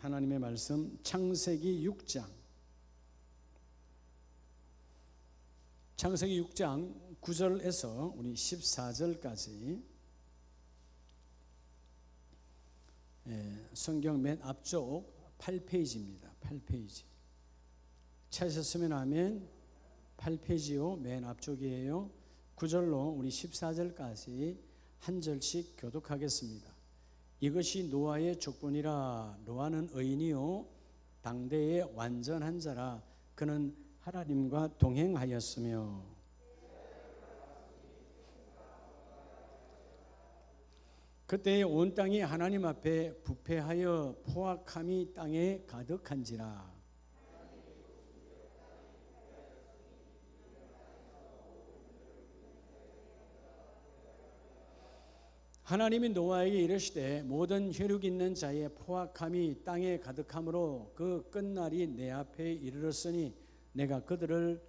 하나님의 말씀 창세기 6장. 창세기 6장 9절에서 우리 14절까지 성경 맨 앞쪽 8페이지입니다. 8페이지. 찾으셨으면 하면 8페이지요. 맨 앞쪽이에요. 9절로 우리 14절까지 한 절씩 교독하겠습니다. 이것이 노아의 족본이라. 노아는 의인이요 당대의 완전한 자라. 그는 하나님과 동행하였으며 그때에 온 땅이 하나님 앞에 부패하여 포악함이 땅에 가득한지라. 하나님이 노아에게 이르시되 모든 혈육 있는 자의 포악함이 땅에 가득함으로 그 끝날이 내 앞에 이르렀으니 내가 그들을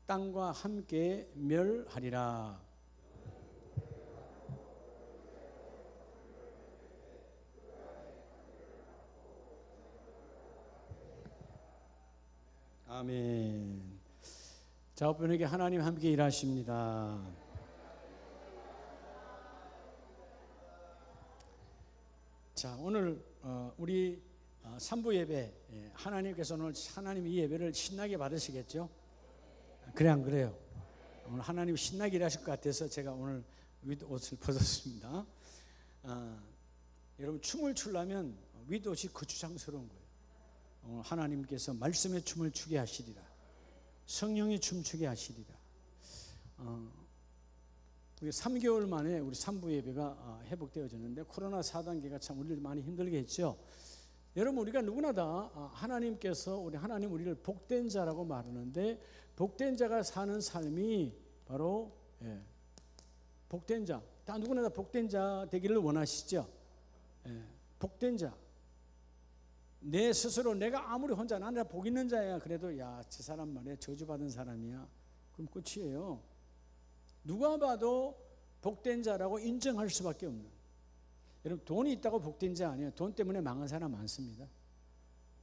땅과 함께 멸하리라. 아멘. 자업분에게 하나님 함께 일하십니다. 자, 오늘 우리 3부 예배, 하나님께서 오늘 하나님 이 예배를 신나게 받으시겠죠? 그래 안 그래요? 오늘 하나님 신나게 일하실 것 같아서 제가 오늘 윗옷을 벗었습니다. 여러분 춤을 추려면 윗옷이 거추장스러운 거예요. 오늘 하나님께서 말씀의 춤을 추게 하시리라. 성령의 춤추게 하시리라. 우리 3개월 만에 우리 3부 예배가 회복되어졌는데 코로나 4단계가 참 우리를 많이 힘들게 했죠. 여러분 우리가 누구나 다 하나님께서 우리를 복된 자라고 말하는데 복된 자가 사는 삶이 바로 복된 자. 다 누구나 다 복된 자 되기를 원하시죠. 복된 자. 내 스스로 내가 아무리 혼자 나는 복 있는 자야 그래도 야, 저 사람 말이야 저주받은 사람이야. 그럼 끝이에요. 누가 봐도 복된 자라고 인정할 수밖에 없는. 여러분 돈이 있다고 복된 자 아니에요. 돈 때문에 망한 사람 많습니다.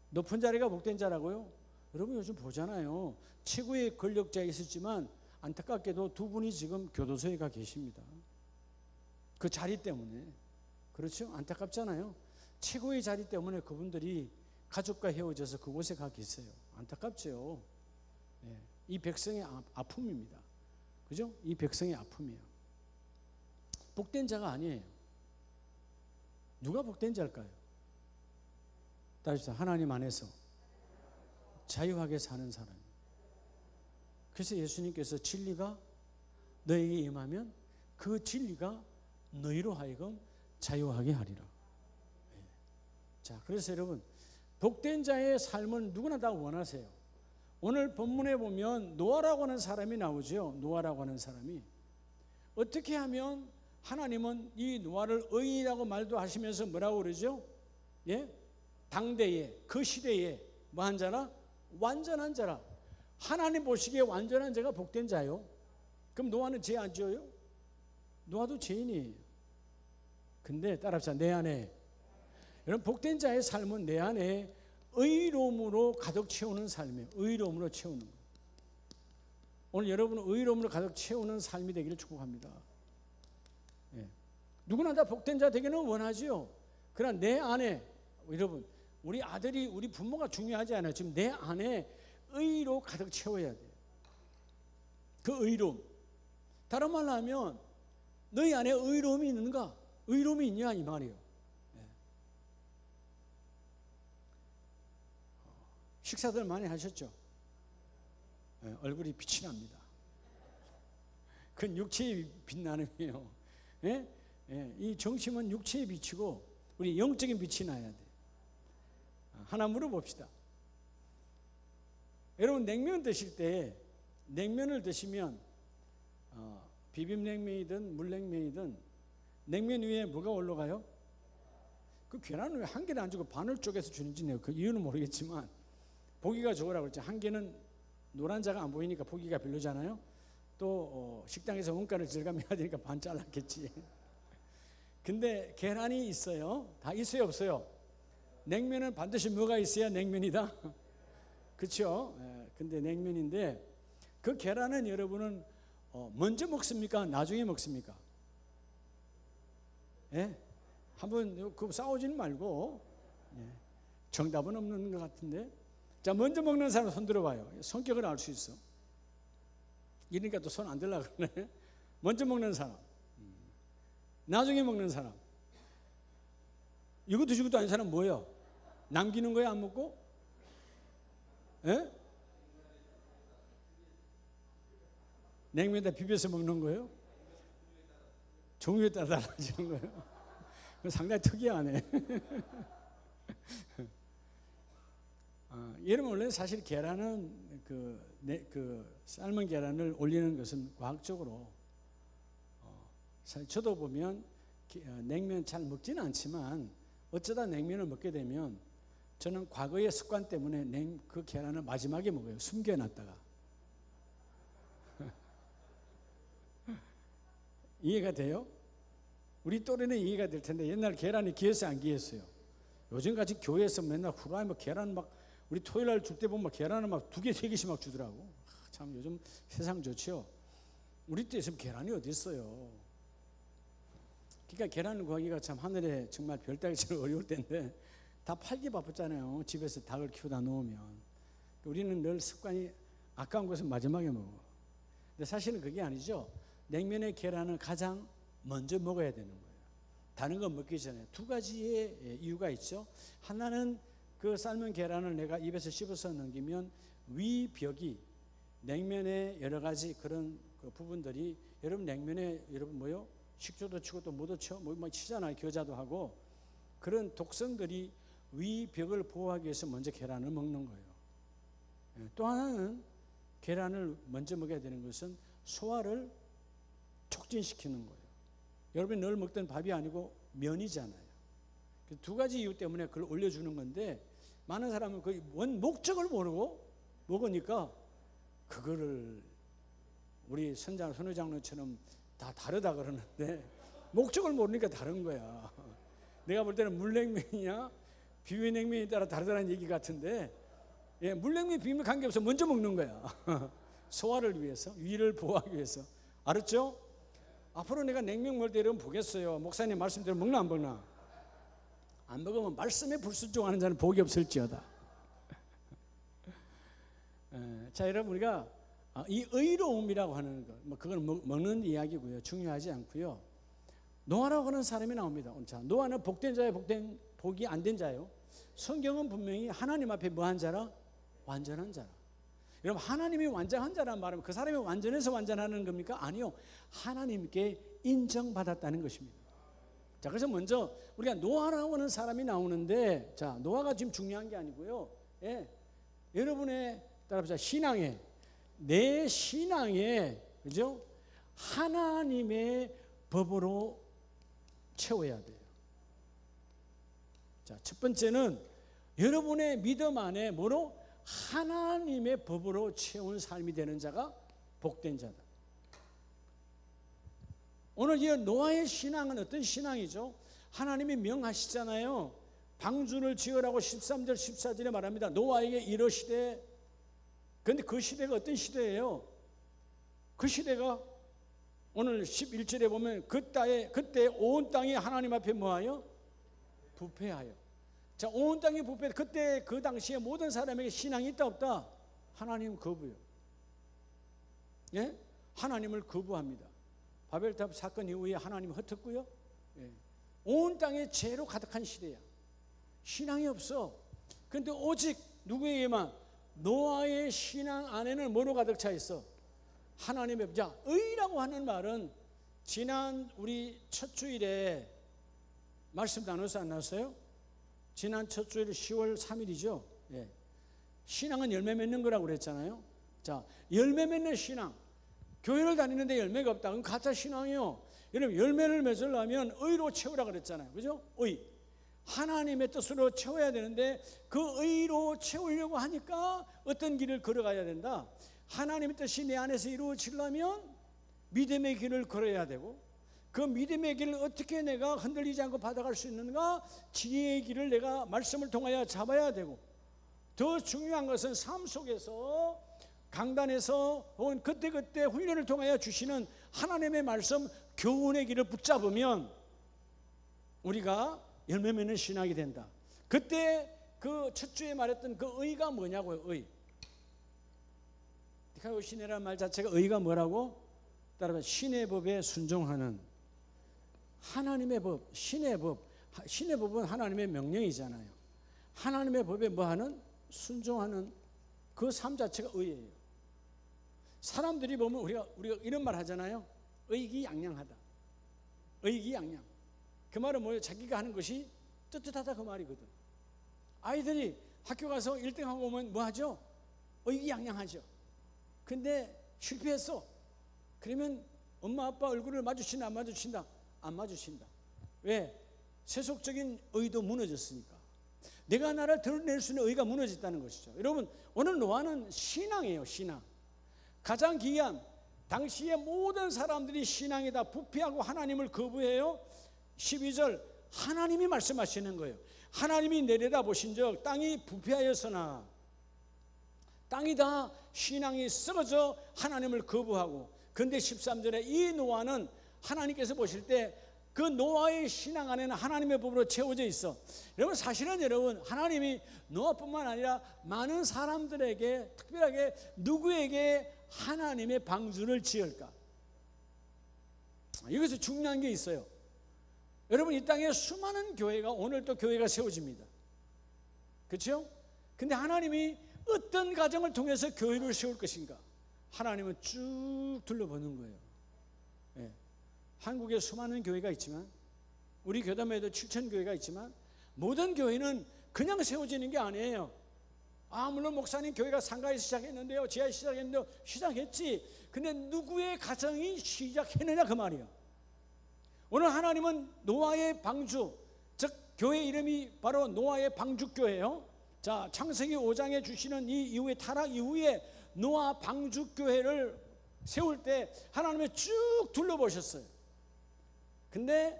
높은 자리가 복된 자라고요? 여러분 요즘 보잖아요. 최고의 권력자에 있었지만 안타깝게도 두 분이 지금 교도소에 가 계십니다. 그 자리 때문에. 그렇죠? 안타깝잖아요. 최고의 자리 때문에 그분들이 가족과 헤어져서 그곳에 가 계세요. 안타깝죠. 이 백성의 아픔입니다. 그죠? 이 백성의 아픔이에요. 복된 자가 아니에요. 누가 복된 자일까요? 따지자 하나님 안에서 자유하게 사는 사람. 그래서 예수님께서 진리가 너에게 임하면 그 진리가 너희로 하여금 자유하게 하리라. 자, 그래서 여러분 복된 자의 삶은 누구나 다 원하세요. 오늘 본문에 보면 노아라고 하는 사람이 나오죠. 노아라고 하는 사람이 어떻게 하면 하나님은 이 노아를 의인이라고 말도 하시면서 뭐라고 그러죠? 당대에 그 시대에 뭐한 자라? 완전한 자라. 하나님 보시기에 완전한 자가 복된 자요. 그럼 노아는 죄 안 지어요? 노아도 죄인이에요. 근데 따라합시다. 내 안에 여러분 복된 자의 삶은 내 안에 의로움으로 가득 채우는 삶이에요. 의로움으로 채우는 거. 오늘 여러분은 의로움으로 가득 채우는 삶이 되기를 축복합니다. 누구나 다 복된 자 되기는 원하지요. 그러나 내 안에 여러분 우리 아들이 우리 부모가 중요하지 않아요. 지금 내 안에 의로 가득 채워야 돼요. 그 의로움. 다른 말로 하면 너희 안에 의로움이 있는가? 의로움이 있냐 이 말이에요. 식사들 많이 하셨죠? 얼굴이 빛이 납니다. 그건 육체의 빛나름이에요. 이 정신은 육체의 빛이고 우리 영적인 빛이 나야 돼. 하나 물어봅시다. 여러분 냉면 드실 때 냉면을 드시면 비빔냉면이든 물냉면이든 냉면 위에 뭐가 올라가요? 그 계란을 왜 한 개를 안 주고 반을 쪼개서 주는지 내가 그 이유는 모르겠지만 보기가 좋으라고 그랬죠. 한 개는 노란 자가 안 보이니까 보기가 별로잖아요. 또 식당에서 원가를 절감해야 되니까 반 잘랐겠지. 근데 계란이 있어요. 다 있어요 없어요? 냉면은 반드시 뭐가 있어야 냉면이다. 그렇죠? 근데 냉면인데 그 계란은 여러분은 먼저 먹습니까? 나중에 먹습니까? 예? 한번 그 싸우지는 말고. 정답은 없는 것 같은데. 자, 먼저 먹는 사람 손 들어봐요. 성격을 알 수 있어. 이러니까 또 손 안 들려고 그러네. 먼저 먹는 사람, 나중에 먹는 사람. 이것도 저것도 아닌 사람 뭐예요? 남기는 거야, 안 먹고? 예? 냉면에다 비벼서 먹는 거예요? 종류에 따라 달라지는 거예요? 그건 상당히 특이하네. 여러분, 원래 사실 계란은 그 삶은 계란을 올리는 것은 과학적으로 사실 저도 보면 냉면 잘 먹지는 않지만 어쩌다 냉면을 먹게 되면 저는 과거의 습관 때문에 그 계란을 마지막에 먹어요. 숨겨놨다가. 이해가 돼요? 우리 또래는 이해가 될 텐데 옛날 계란이 귀했어요, 안 귀했어요? 요즘같이 교회에서 맨날 후라이 막 계란 막 우리 토요일 날 줄 때 보면 막 계란을 막 2개, 3개씩 막 주더라고. 참 요즘 세상 좋죠. 우리 때 있으면 계란이 어디 있어요? 그러니까 계란을 구하기가 참 하늘에 정말 별 따기처럼 어려울 텐데 다 팔기 바쁘잖아요. 집에서 닭을 키우다 놓으면. 우리는 늘 습관이 아까운 것은 마지막에 먹어. 근데 사실은 그게 아니죠. 냉면의 계란은 가장 먼저 먹어야 되는 거예요. 다른 거 먹기 전에. 두 가지의 이유가 있죠. 하나는 그 삶은 계란을 내가 입에서 씹어서 넘기면 위벽이 냉면의 여러 가지 그런 그 부분들이 여러분 냉면에 여러분 뭐요? 식초도 치고 또 뭐도 쳐 뭐 치잖아요. 겨자도 하고 그런 독성들이 위벽을 보호하기 위해서 먼저 계란을 먹는 거예요. 또 하나는 계란을 먼저 먹어야 되는 것은 소화를 촉진시키는 거예요. 여러분이 늘 먹던 밥이 아니고 면이잖아요. 두 가지 이유 때문에 그걸 올려주는 건데 많은 사람은 그 원 목적을 모르고 먹으니까 그거를 우리 선회장로처럼 다 다르다 그러는데 목적을 모르니까 다른 거야. 내가 볼 때는 물냉면이냐 비빔냉면에 따라 다르다는 얘기 같은데 물냉면 비빔면 관계없어 먼저 먹는 거야. 소화를 위해서 위를 보호하기 위해서. 알았죠? 앞으로 내가 냉면 먹을 때 여러분 보겠어요. 목사님 말씀대로 먹나 안 먹나? 안 먹으면 말씀에 불순종하는 자는 복이 없을지어다. 자, 여러분 우리가 이 의로움이라고 하는 것, 그건 먹는 이야기고요. 중요하지 않고요. 노아라고 하는 사람이 나옵니다. 자, 노아는 복된 자예요, 복이 안 된 자예요. 성경은 분명히 하나님 앞에 뭐한 자라? 완전한 자라. 여러분 하나님이 완전한 자란 말은 그 사람이 완전해서 완전하는 겁니까? 아니요. 하나님께 인정받았다는 것입니다. 자, 그래서 먼저 우리가 노아라고 하는 사람이 나오는데, 자, 노아가 지금 중요한 게 아니고요. 여러분의 따라합시다. 신앙에 내 신앙에 그죠? 하나님의 법으로 채워야 돼요. 자, 첫 번째는 여러분의 믿음 안에 뭐로? 하나님의 법으로 채운 삶이 되는 자가 복된 자다. 오늘 이 노아의 신앙은 어떤 신앙이죠? 하나님이 명하시잖아요. 방주를 지으라고 13절 14절에 말합니다. 노아에게 이르시되. 그런데 그 시대가 어떤 시대예요? 그 시대가 오늘 11절에 보면 그때 온 땅이 하나님 앞에 뭐하여? 부패하여. 자, 온 땅이 부패. 그때 그 당시에 모든 사람에게 신앙이 있다 없다? 하나님 거부요. 예? 하나님을 거부합니다. 바벨탑 사건 이후에 하나님 흩었고요. 온 땅에 죄로 가득한 시대야. 신앙이 없어. 그런데 오직 누구에게만? 노아의 신앙 안에는 뭐로 가득 차 있어? 하나님의. 자, 의라고 하는 말은 지난 우리 첫 주일에 말씀 나눠서 안 나왔어요? 지난 첫 주일 10월 3일이죠. 신앙은 열매 맺는 거라고 그랬잖아요. 자, 열매 맺는 신앙. 교회를 다니는데 열매가 없다. 그럼 가짜 신앙이요. 여러분 열매를 맺으려면 의로 채우라 그랬잖아요. 그죠? 의. 하나님의 뜻으로 채워야 되는데 그 의로 채우려고 하니까 어떤 길을 걸어가야 된다. 하나님의 뜻이 내 안에서 이루어지려면 믿음의 길을 걸어야 되고 그 믿음의 길을 어떻게 내가 흔들리지 않고 받아갈 수 있는가? 지혜의 길을 내가 말씀을 통하여 잡아야 되고, 더 중요한 것은 삶 속에서 강단에서 혹은 그때그때 훈련을 통하여 주시는 하나님의 말씀 교훈의 길을 붙잡으면 우리가 열매 맺는 신앙이 된다. 그때 그 첫 주에 말했던 그 의가 뭐냐고요? 의. 디카요 신이라는 말 자체가 의가 뭐라고? 따라서 신의 법에 순종하는, 하나님의 법, 신의 법. 신의 법은 하나님의 명령이잖아요. 하나님의 법에 뭐하는? 순종하는 그 삶 자체가 의예요. 사람들이 보면 우리가 이런 말 하잖아요. 의기양양하다. 의기양양. 그 말은 뭐예요? 자기가 하는 것이 떳떳하다 그 말이거든. 아이들이 학교 가서 1등하고 오면 뭐 하죠? 의기양양하죠. 근데 실패했어. 그러면 엄마 아빠 얼굴을 마주친다 안 마주친다? 안 마주친다. 왜? 세속적인 의도 무너졌으니까. 내가 나를 드러낼 수 있는 의가 무너졌다는 것이죠. 여러분, 오늘 노아는 신앙이에요. 신앙. 가장 귀한, 당시의 모든 사람들이 신앙에다 부패하고 하나님을 거부해요. 12절 하나님이 말씀하시는 거예요. 하나님이 내려다 보신즉 땅이 부패하였으나, 땅이 다 신앙이 썩어져 하나님을 거부하고, 그런데 13절에 이 노아는 하나님께서 보실 때 그 노아의 신앙 안에는 하나님의 법으로 채워져 있어. 여러분, 사실은 여러분, 하나님이 노아뿐만 아니라 많은 사람들에게, 특별하게 누구에게 하나님의 방주를 지을까? 여기서 중요한 게 있어요. 여러분, 이 땅에 수많은 교회가, 오늘 또 교회가 세워집니다. 그렇죠? 근데 하나님이 어떤 가정을 통해서 교회를 세울 것인가? 하나님은 쭉 둘러보는 거예요. 예. 한국에 수많은 교회가 있지만, 우리 교담에도 7천 교회가 있지만, 모든 교회는 그냥 세워지는 게 아니에요. 물론 목사님 교회가 상가에서 시작했는데요, 지하에서 시작했는데요, 시작했지. 근데 누구의 가정이 시작했느냐 그 말이에요. 오늘 하나님은 노아의 방주, 즉 교회 이름이 바로 노아의 방주교회예요. 자, 창세기 5장에 주시는 이 이후에, 타락 이후에 노아 방주교회를 세울 때 하나님이 쭉 둘러보셨어요. 근데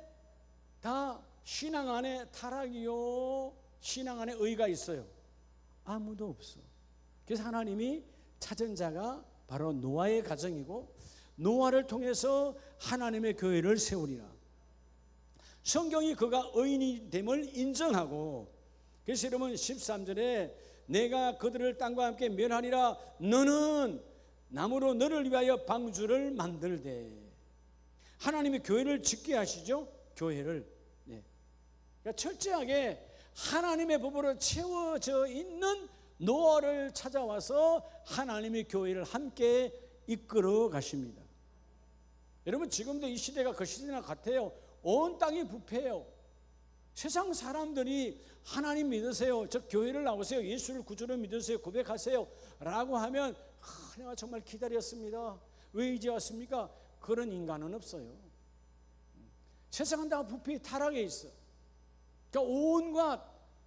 다 신앙 안에 타락이요, 신앙 안에 의가 있어요. 아무도 없어. 그래서 하나님이 찾은 자가 바로 노아의 가정이고, 노아를 통해서 하나님의 교회를 세우리라. 성경이 그가 의인이 됨을 인정하고, 그래서 여러분 13절에 내가 그들을 땅과 함께 멸하리라. 너는 나무로 너를 위하여 방주를 만들되. 하나님이 교회를 짓게 하시죠. 교회를. 네. 그러니까 철저하게 하나님의 법으로 채워져 있는 노아를 찾아와서 하나님의 교회를 함께 이끌어 가십니다. 여러분, 지금도 이 시대가 그 시대나 같아요. 온 땅이 부패해요. 세상 사람들이 하나님 믿으세요, 저 교회를 나오세요, 예수를 구주로 믿으세요, 고백하세요 라고 하면 내가 정말 기다렸습니다. 왜 이제 왔습니까? 그런 인간은 없어요. 세상은 다 부패 타락에 있어. 그러니까 온갖,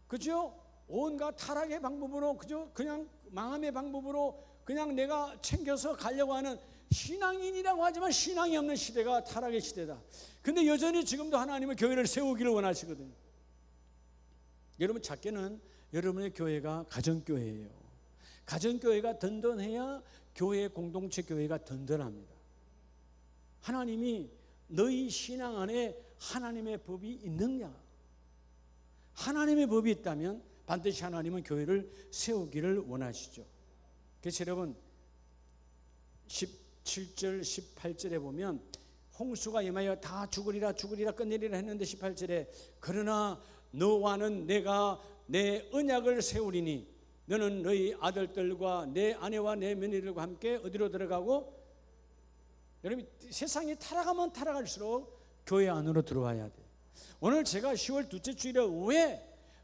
그죠? 온갖 타락의 방법으로, 그죠? 그냥 망함의 방법으로 그냥 내가 챙겨서 가려고 하는, 신앙인이라고 하지만 신앙이 없는 시대가 타락의 시대다. 근데 여전히 지금도 하나님은 교회를 세우기를 원하시거든요. 여러분, 작게는 여러분의 교회가 가정교회예요. 가정교회가 든든해야 교회 공동체 교회가 든든합니다. 하나님이 너희 신앙 안에 하나님의 법이 있느냐? 하나님의 법이 있다면 반드시 하나님은 교회를 세우기를 원하시죠. 그래서 여러분 17절 18절에 보면 홍수가 임하여 다 죽으리라 끝내리라 했는데 18절에 그러나 너와는 내가 내 언약을 세우리니 너는 너희 아들들과 내 아내와 내 며느리들과 함께 어디로 들어가고. 여러분, 세상이 타락하면 타락할수록 교회 안으로 들어와야 돼. 오늘 제가 10월 둘째 주일에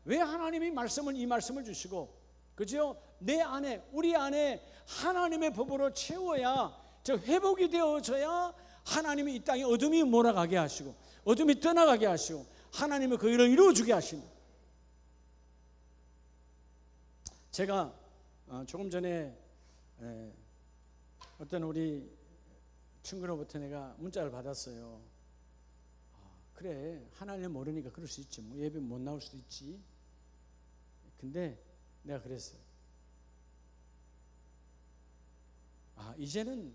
왜 하나님이 이 말씀을 주시고, 그죠? 내 안에, 우리 안에 하나님의 법으로 채워야, 즉 회복이 되어져야 하나님이 이 땅에 어둠이 몰아가게 하시고 어둠이 떠나가게 하시고 하나님의 그 일을 이루어주게 하십니다. 제가 조금 전에 어떤 우리 친구로부터 내가 문자를 받았어요. 그래, 하나님 모르니까 그럴 수 있지. 뭐 예배 못 나올 수도 있지. 근데 내가 그랬어요. 이제는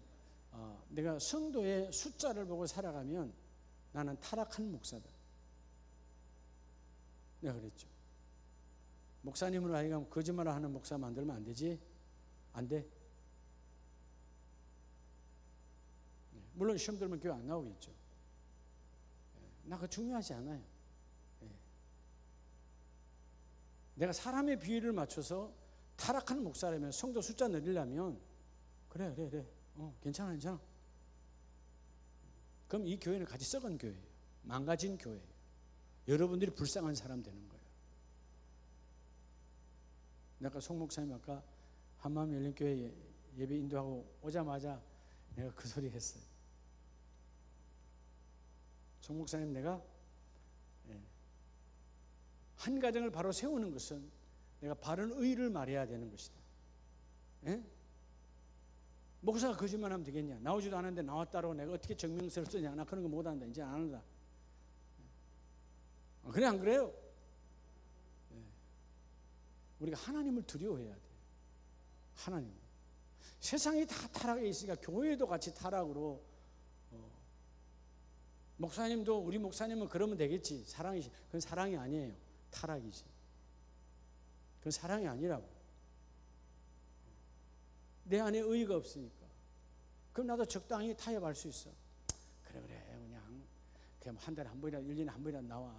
내가 성도의 숫자를 보고 살아가면 나는 타락한 목사다. 내가 그랬죠. 목사님으로 하여금 거짓말을 하는 목사 만들면 안 되지? 안 돼. 물론 시험 들면 교회 안 나오겠죠. 나 그거 중요하지 않아요. 내가 사람의 비율을 맞춰서 타락하는 목사라면 성도 숫자 늘리려면 그래 괜찮아. 그럼 이 교회는 같이 썩은 교회예요. 망가진 교회예요. 여러분들이 불쌍한 사람 되는 거예요. 내가 송 목사님 아까 한마음 열린 교회 예배 인도하고 오자마자 내가 그 소리 했어요. 송 목사님, 내가 한 가정을 바로 세우는 것은 내가 바른 의를 말해야 되는 것이다. 목사가 거짓말하면 되겠냐? 나오지도 않았는데 나왔다고 내가 어떻게 증명서를 쓰냐? 나 그런 거 못한다. 이제 안 한다. 그래 안 그래요? 우리가 하나님을 두려워해야 돼. 하나님. 세상이 다 타락해 있으니까 교회도 같이 타락으로. 목사님도 우리 목사님은 그러면 되겠지. 사랑이지. 그건 사랑이 아니에요. 타락이지. 그건 사랑이 아니라고. 내 안에 의의가 없으니까. 그럼 나도 적당히 타협할 수 있어. 그래 그냥 한 달에 한 번이라도 1년에 한 번이라도 나와.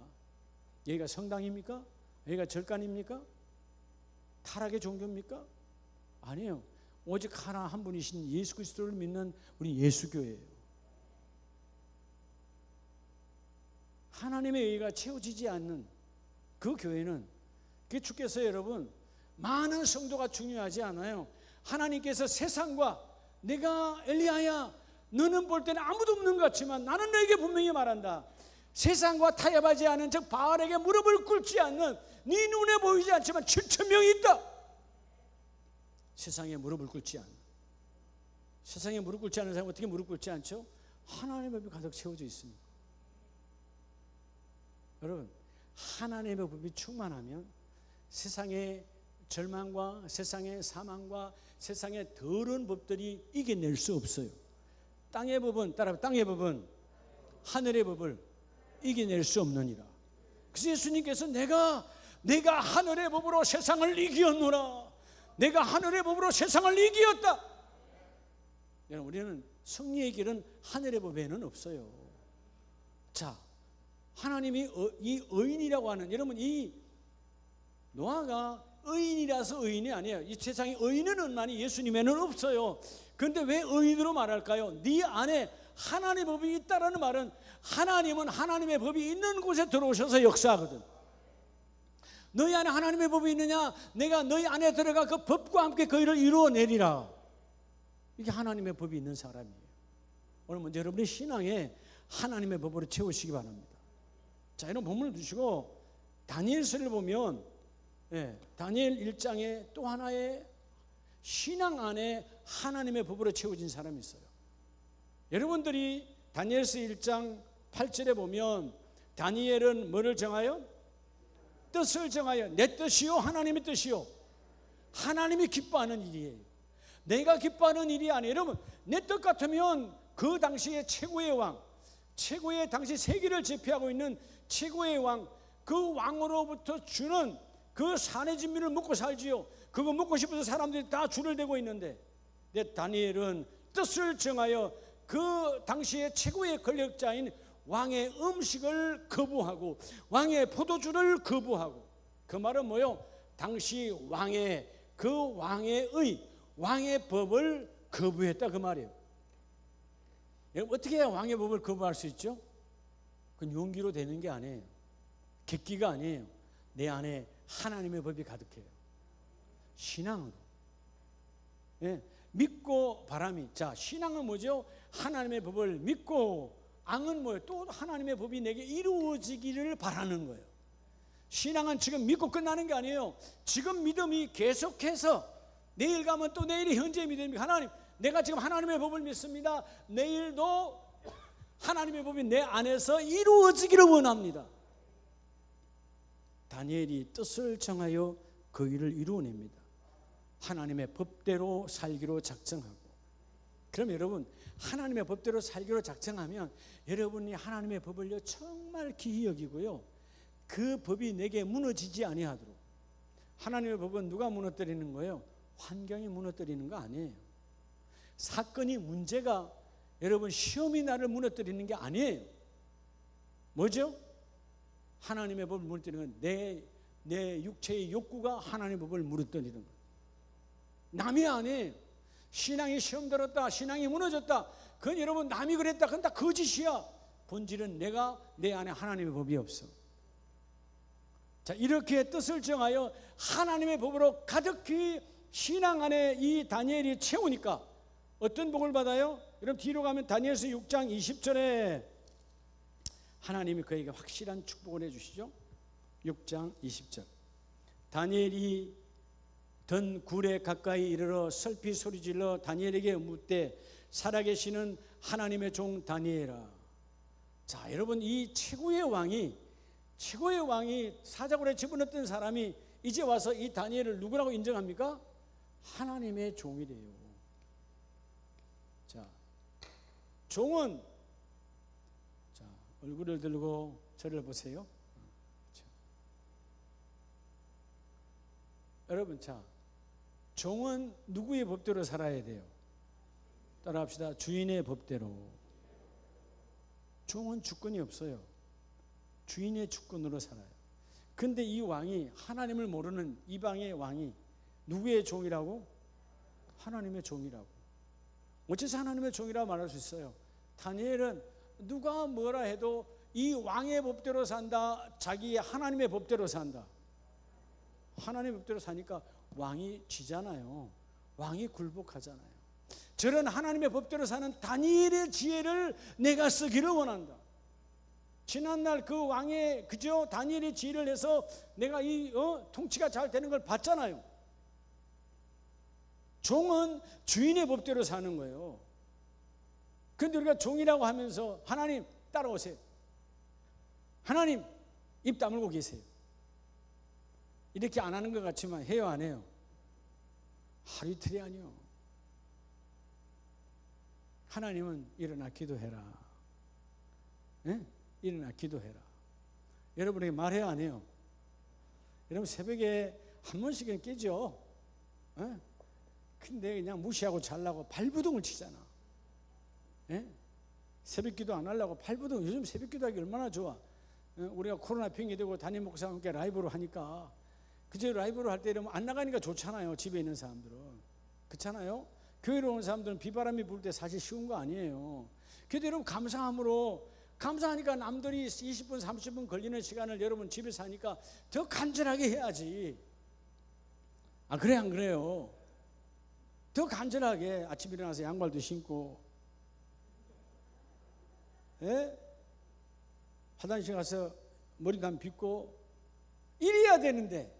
여기가 성당입니까? 여기가 절간입니까? 타락의 종교입니까? 아니에요. 오직 하나 한 분이신 예수 그리스도를 믿는 우리 예수교회예요. 하나님의 의가 채워지지 않는 그 교회는, 그 주께서 여러분, 많은 성도가 중요하지 않아요. 하나님께서 세상과 내가 엘리야야 너는 볼 때는 아무도 없는 것 같지만 나는 너에게 분명히 말한다. 세상과 타협하지 않은 즉 바알에게 무릎을 꿇지 않는, 네 눈에 보이지 않지만 7,000명이 있다. 세상에 무릎을 꿇지 않는, 세상에 무릎 꿇지 않는 사람이 어떻게 무릎 꿇지 않죠? 하나님의 법이 가득 채워져 있습니다. 여러분, 하나님의 법이 충만하면 세상의 절망과 세상의 사망과 세상의 더러운 법들이 이겨낼 수 없어요. 땅의 법은, 따라 땅의 법은 하늘의 법을 이겨낼 수 없느니라. 그래서 예수님께서 내가 하늘의 법으로 세상을 이기었노라. 내가 하늘의 법으로 세상을 이기었다. 여러분, 우리는 승리의 길은 하늘의 법에는 없어요. 자, 하나님이 이 의인이라고 하는, 여러분, 이 노아가 의인이라서 의인이 아니에요. 이 세상에 의인은 얼마니 예수님에는 없어요. 그런데 왜 의인으로 말할까요? 네 안에 하나님의 법이 있다라는 말은 하나님은 하나님의 법이 있는 곳에 들어오셔서 역사하거든. 너희 안에 하나님의 법이 있느냐? 내가 너희 안에 들어가 그 법과 함께 그 일을 이루어내리라. 이게 하나님의 법이 있는 사람이에요. 오늘 먼저 여러분의 신앙에 하나님의 법으로 채우시기 바랍니다. 자, 이런 본문을 두시고 다니엘서를 보면 다니엘 1장에 또 하나의 신앙 안에 하나님의 법으로 채워진 사람이 있어요. 여러분들이 다니엘서 1장 8절에 보면 다니엘은 뭐를 정하여? 뜻을 정하여. 내 뜻이요 하나님의 뜻이요. 하나님이 기뻐하는 일이에요. 내가 기뻐하는 일이 아니에요. 여러분, 내 뜻 같으면 그 당시의 최고의 왕, 최고의 당시 세계를 제패하고 있는 최고의 왕, 그 왕으로부터 주는 그 산의 진미를 먹고 살지요. 그거 먹고 싶어서 사람들이 다 줄을 대고 있는데, 내 다니엘은 뜻을 정하여 그 당시의 최고의 권력자인 왕의 음식을 거부하고 왕의 포도주를 거부하고, 그 말은 뭐요? 당시 왕의 그 왕의 법을 거부했다, 그 말이에요. 여러분, 어떻게 해야 왕의 법을 거부할 수 있죠? 그건 용기로 되는 게 아니에요. 객기가 아니에요. 내 안에 하나님의 법이 가득해요. 신앙으로. 믿고 바람이. 자, 신앙은 뭐죠? 하나님의 법을 믿고, 앙은 뭐예요? 또 하나님의 법이 내게 이루어지기를 바라는 거예요. 신앙은 지금 믿고 끝나는 게 아니에요. 지금 믿음이 계속해서, 내일 가면 또 내일이 현재의 믿음입니다. 하나님, 내가 지금 하나님의 법을 믿습니다. 내일도 하나님의 법이 내 안에서 이루어지기를 원합니다. 다니엘이 뜻을 정하여 그 일을 이루어냅니다. 하나님의 법대로 살기로 작정하고. 그럼 여러분, 하나님의 법대로 살기로 작정하면 여러분이 하나님의 법을요 정말 기히 여기고요, 그 법이 내게 무너지지 아니하도록. 하나님의 법은 누가 무너뜨리는 거예요? 환경이 무너뜨리는 거 아니에요. 사건이, 문제가, 여러분 시험이 나를 무너뜨리는 게 아니에요. 뭐죠? 하나님의 법을 무너뜨리는 건 내 육체의 욕구가 하나님의 법을 무너뜨리는 거예요. 남이 아니에요. 신앙이 시험 들었다, 신앙이 무너졌다, 그건 여러분 남이 그랬다, 그건 다 거짓이야. 본질은 내 안에 하나님의 법이 없어. 자, 이렇게 뜻을 정하여 하나님의 법으로 가득히 신앙 안에 이 다니엘이 채우니까 어떤 복을 받아요? 여러분 뒤로 가면 다니엘서 6장 20절에 하나님이 그에게 확실한 축복을 해주시죠. 6장 20절. 다니엘이 던 굴에 가까이 이르러 슬피 소리질러 다니엘에게 묻되 살아계시는 하나님의 종 다니엘아. 자, 여러분 이 최고의 왕이 사자굴에 집어넣었던 사람이 이제 와서 이 다니엘을 누구라고 인정합니까? 하나님의 종이래요. 자, 종은, 자, 얼굴을 들고 저를 보세요. 자. 여러분, 자, 종은 누구의 법대로 살아야 돼요? 따라합시다. 주인의 법대로. 종은 주권이 없어요. 주인의 주권으로 살아요. 근데 이 왕이, 하나님을 모르는 이방의 왕이 누구의 종이라고? 하나님의 종이라고. 어째서 하나님의 종이라고 말할 수 있어요? 다니엘은 누가 뭐라 해도 이 왕의 법대로 산다, 자기의 하나님의 법대로 산다. 하나님의 법대로 사니까 왕이 지잖아요. 왕이 굴복하잖아요. 저런 하나님의 법대로 사는 다니엘의 지혜를 내가 쓰기를 원한다. 지난날 그 왕의 그저 다니엘의 지혜를 해서 내가 이 통치가 잘 되는 걸 봤잖아요. 종은 주인의 법대로 사는 거예요. 그런데 우리가 종이라고 하면서 하나님 따라오세요. 하나님 입 다물고 계세요. 이렇게 안 하는 것 같지만 해요, 안 해요? 하루 이틀이 아니요. 하나님은 일어나 기도해라. 네? 일어나 기도해라. 여러분에게 말해요, 안 해요? 여러분 새벽에 한 번씩은 깨죠. 네? 근데 그냥 무시하고 자려고 발부둥을 치잖아. 네? 새벽 기도 안 하려고 발부둥. 요즘 새벽 기도하기 얼마나 좋아. 우리가 코로나 핑계대고 담임 목사와 함께 라이브로 하니까 그저 라이브로 할 때 이러면 안 나가니까 좋잖아요. 집에 있는 사람들은. 그렇잖아요. 교회로 온 사람들은 비바람이 불 때 사실 쉬운 거 아니에요. 그래도 여러분 감사하니까 남들이 20분 30분 걸리는 시간을 여러분 집에서 하니까 더 간절하게 해야지. 아, 그래 안 그래요? 더 간절하게 아침에 일어나서 양말도 신고, 예? 화장실 가서 머리도 안 빗고 이래야 되는데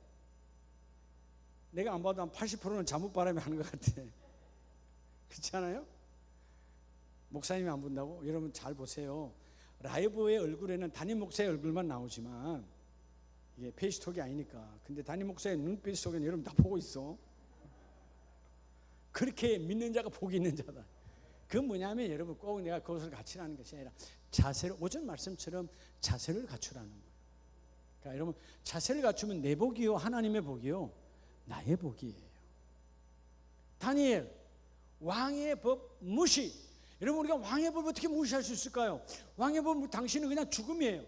내가 안 봐도 한 80%는 잠옷바람이 하는 것 같아. 그렇지 않아요? 목사님이 안 본다고? 여러분 잘 보세요. 라이브의 얼굴에는 담임 목사의 얼굴만 나오지만 이게 페이스톡이 아니니까. 근데 담임 목사의 눈빛 속에는 여러분 다 보고 있어. 그렇게 믿는 자가 복이 있는 자다. 그건 뭐냐면 여러분 꼭 내가 그것을 갖추라는 것이 아니라 자세를, 오전 말씀처럼 자세를 갖추라는 거예요. 그러니까 여러분 자세를 갖추면 내 복이요, 하나님의 복이요, 나의 복이에요. 다니엘 왕의 법 무시. 여러분 우리가 왕의 법 어떻게 무시할 수 있을까요? 왕의 법 당신은 그냥 죽음이에요.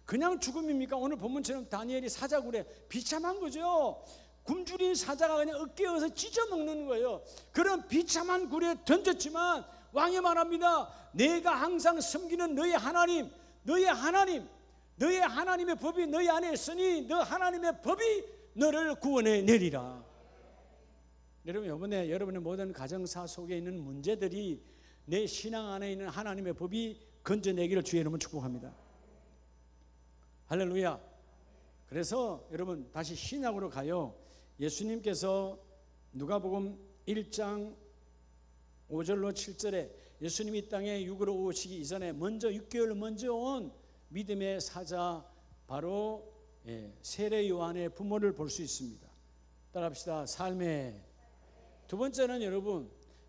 그냥 죽음입니까? 오늘 본문처럼 다니엘이 사자굴에 비참한 거죠. 굶주린 사자가 그냥 어깨에서 찢어먹는 거예요. 그런 비참한 굴에 던졌지만 왕이 말합니다. 내가 항상 섬기는 너의 하나님, 너의 하나님의 법이 너희 안에 있으니 너 하나님의 법이 너를 구원해 내리라. 여러분 이번에 여러분의 모든 가정사 속에 있는 문제들이 내 신앙 안에 있는 하나님의 법이 건져내기를 주의 이름으로 축복합니다. 할렐루야. 그래서 여러분 다시 신약으로 가요. 예수님께서 누가복음 1장 5절로 7절에 예수님이 이 땅에 육으로 오시기 이전에 먼저 6개월 먼저 온 믿음의 사자 바로 세례 요한의 부모를 볼 수 있습니다. 따라합시다. 삶의. 두 번째는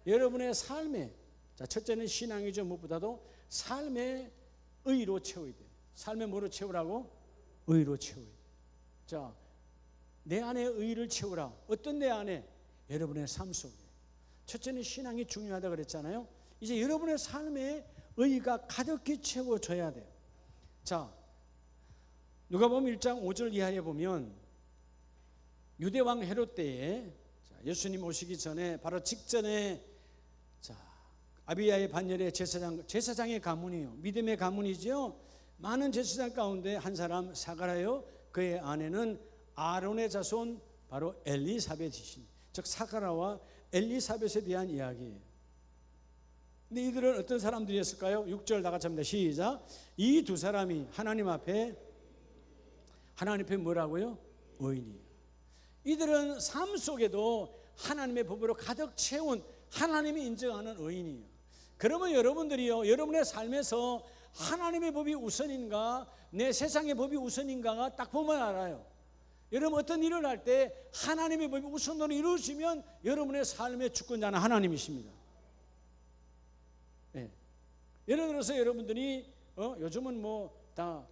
여러분의 삶에, 자, 첫째는 신앙이죠. 무엇보다도 삶의 의로 채워야 돼요. 삶의 뭐로 채우라고? 의로 채워야 돼요. 자, 내 안에 의를 채우라. 어떤 내 안에? 여러분의 삶 속에. 첫째는 신앙이 중요하다 그랬잖아요. 이제 여러분의 삶에 의가 가득히 채워져야 돼요. 자, 누가복음 1장 5절 이하에 보면 유대왕 헤롯 때에 예수님 오시기 전에 바로 직전에 아비야의 반열의 제사장의 가문이요, 믿음의 가문이죠. 많은 제사장 가운데 한 사람 사가랴요, 그의 아내는 아론의 자손 바로 엘리사벳이신, 즉 사가랴와 엘리사벳에 대한 이야기예요. 근데 이들은 어떤 사람들이었을까요? 6절 다 같이 합니다. 시작. 이 두 사람이 하나님 앞에 뭐라고요? 의인이에요. 이들은 삶 속에도 하나님의 법으로 가득 채운 하나님이 인정하는 의인이에요. 그러면 여러분들이요, 여러분의 삶에서 하나님의 법이 우선인가 내 세상의 법이 우선인가가 딱 보면 알아요. 여러분 어떤 일을 할 때 하나님의 법이 우선으로 이루어지면 여러분의 삶의 주권자는 하나님이십니다. 네. 예를 들어서 여러분들이 요즘은 뭐 다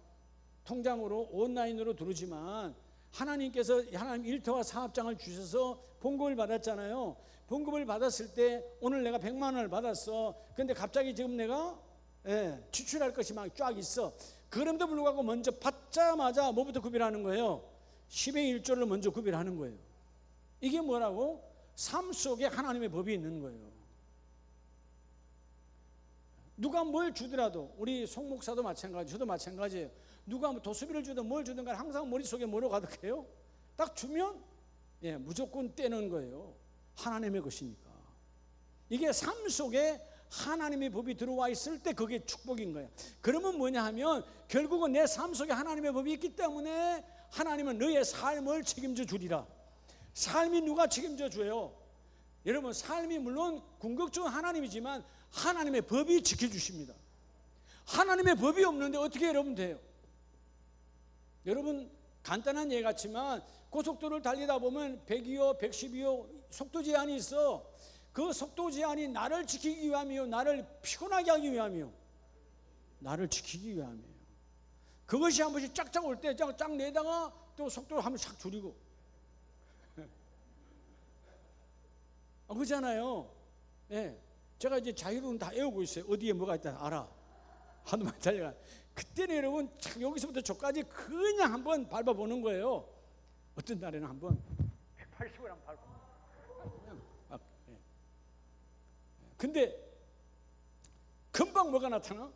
통장으로 온라인으로 들어오지만 하나님께서 하나님 일터와 사업장을 주셔서 봉급을 받았잖아요. 봉급을 받았을 때 오늘 내가 100만 원을 받았어. 근데 갑자기 지금 내가 지출할 것이 막 쫙 있어. 그럼에도 불구하고 먼저 받자마자 뭐부터 구별하는 거예요? 10의 1조를 먼저 구별하는 거예요. 이게 뭐라고? 삶 속에 하나님의 법이 있는 거예요. 누가 뭘 주더라도, 우리 송 목사도 마찬가지, 저도 마찬가지예요. 누가 도수비를 주든 뭘 주든 간에 항상 머릿속에 뭐로 가득해요? 딱 주면 무조건 떼는 거예요. 하나님의 것이니까. 이게 삶 속에 하나님의 법이 들어와 있을 때 그게 축복인 거예요. 그러면 뭐냐 하면 결국은 내 삶 속에 하나님의 법이 있기 때문에 하나님은 너의 삶을 책임져 주리라. 삶이 누가 책임져 줘요? 여러분, 삶이 물론 궁극적으로 하나님이지만 하나님의 법이 지켜주십니다. 하나님의 법이 없는데 어떻게 여러분 돼요? 여러분, 간단한 예 같지만 고속도로를 달리다 보면 100이요 110이요 속도 제한이 있어. 그 속도 제한이 나를 지키기 위함이요, 나를 피곤하게 하기 위함이요, 나를 지키기 위함이에요. 그것이 한 번씩 쫙쫙 올 때 쫙 내다가 또 속도를 한 번 싹 줄이고 그러잖아요. 제가 이제 자유로는 다 외우고 있어요. 어디에 뭐가 있다 알아. 하루만 달려가. 그때는 여러분 여기서부터 저까지 그냥 한번 밟아보는 거예요. 어떤 날에는 한번 180을 한번 밟고 그냥 막. 근데 금방 뭐가 나타나?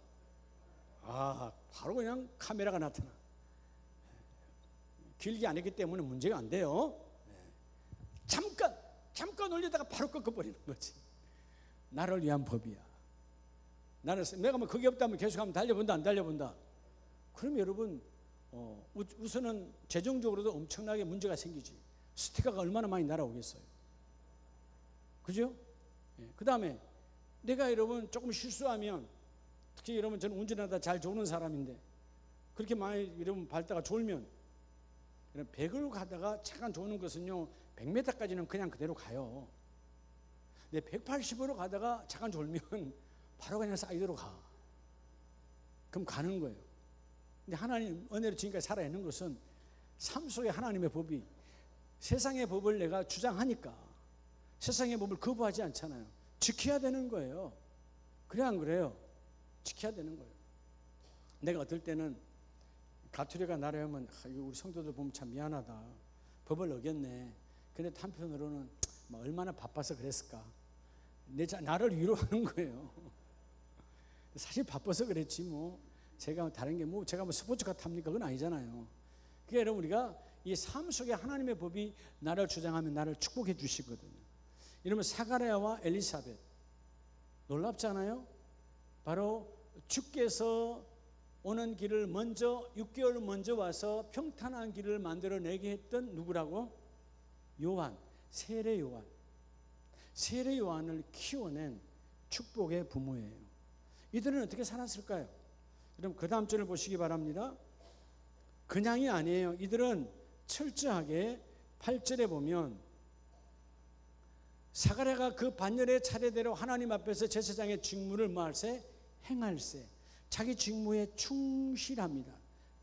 바로 그냥 카메라가 나타나. 길게 안 했기 때문에 문제가 안 돼요. 잠깐 올리다가 바로 꺾어버리는 거지. 나를 위한 법이야. 내가 뭐 그게 없다면 계속하면 달려본다 안 달려본다. 그럼 여러분 우선은 재정적으로도 엄청나게 문제가 생기지. 스티커가 얼마나 많이 날아오겠어요. 그죠? 그 다음에 내가 여러분 조금 실수하면, 특히 여러분 저는 운전하다 잘 조는 사람인데 그렇게 많이 여러분 밟다가 졸면, 100을 가다가 잠깐 조는 것은요 100m까지는 그냥 그대로 가요. 근데 180으로 가다가 잠깐 졸면 바로 그냥 사이드로 가. 그럼 가는 거예요. 근데 하나님 은혜로 지금까지 살아있는 것은 삶 속에 하나님의 법이, 세상의 법을 내가 주장하니까 세상의 법을 거부하지 않잖아요. 지켜야 되는 거예요. 그래 안 그래요? 지켜야 되는 거예요. 내가 어떨 때는 가투리가 나라면 우리 성도들 보면 참 미안하다. 법을 어겼네. 근데 한편으로는 얼마나 바빠서 그랬을까. 나를 위로하는 거예요. 사실 바빠서 그랬지 뭐. 제가 다른 게 뭐 제가 뭐 스포츠카 탑니까? 그건 아니잖아요. 그러니까 여러분, 우리가 이 삶 속에 하나님의 법이 나를 주장하면 나를 축복해 주시거든요. 이러면 사가랴와 엘리사벳 놀랍잖아요. 바로 주께서 오는 길을 먼저 6개월 먼저 와서 평탄한 길을 만들어내게 했던 누구라고? 요한, 세례 요한. 세례 요한을 키워낸 축복의 부모예요. 이들은 어떻게 살았을까요? 여러분 그 다음 절을 보시기 바랍니다. 그냥이 아니에요. 이들은 철저하게 8절에 보면 사가랴가 그 반열의 차례대로 하나님 앞에서 제사장의 직무를 뭐할세? 행할세. 자기 직무에 충실합니다.